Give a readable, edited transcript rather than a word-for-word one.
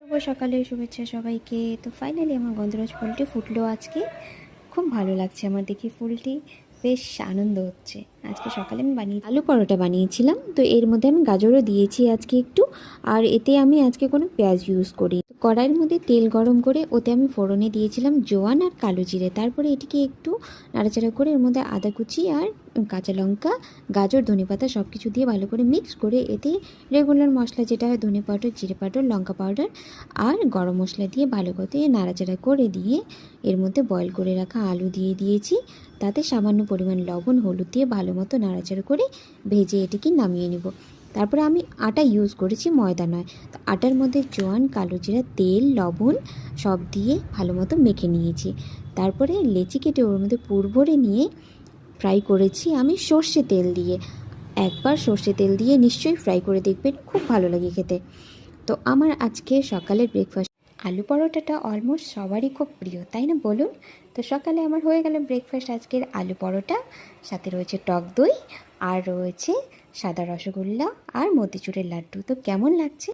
শুভ সকালের শুভেচ্ছা সবাইকে। তো ফাইনালি আমার গন্ধরাজ ফুলটি ফুটলো আজকে। খুব ভালো লাগছে আমার দেখে ফুলটি, বেশ আনন্দ হচ্ছে। আজকে সকালে আমি আলু পরোটা বানিয়েছিলাম। তো এর মধ্যে আমি গাজরও দিয়েছি আজকে একটু। আর এতে আমি আজকে কোনো পেঁয়াজ ইউজ করি। কড়াইয়ের মধ্যে তেল গরম করে ওতে আমি ফোড়নে দিয়েছিলাম জোয়ান আর কালো জিরে। তারপরে এটিকে একটু নাড়াচাড়া করে এর মধ্যে আদা কুচি আর কাঁচা লঙ্কা, গাজর, ধনেপাতা সব কিছু দিয়ে ভালো করে মিক্স করে এতে রেগুলার মশলা যেটা হয় ধনে পাউডার, জিরে পাউডার, লঙ্কা পাউডার আর গরম মশলা দিয়ে ভালো করে নাড়াচাড়া করে দিয়ে এর মধ্যে বয়েল করে রাখা আলু দিয়ে দিয়েছি। তাতে সামান্য পরিমাণ লবণ, হলুদ দিয়ে ভালো মতো নাড়াচাড়া করে ভেজে এটিকে নামিয়ে নেব। তারপরে আমি আটা ইউজ করেছি, ময়দা নয়। তো আটার মধ্যে জোয়ান, কালো জিরা, তেল, লবণ সব দিয়ে ভালো মতো মেখে নিয়েছি। তারপরে লেচি কেটে ওর মধ্যে পুর ভরে নিয়ে ফ্রাই করেছি আমি সর্ষে তেল দিয়ে। একবার সর্ষে তেল দিয়ে নিশ্চয়ই ফ্রাই করে দেখবেন, খুব ভালো লাগে খেতে। তো আমার আজকে সকালের ব্রেকফাস্ট আলু পরোটাটা অলমোস্ট সবারই খুব প্রিয়, তাই না বলুন? তো সকালে আমার হয়ে গেল ব্রেকফাস্ট আজকের আলু পরোটা, সাথে রয়েছে টক দই আর রয়েছে সাদা রসগোল্লা আর মতিচুরের লাড্ডু। তো কেমন লাগছে?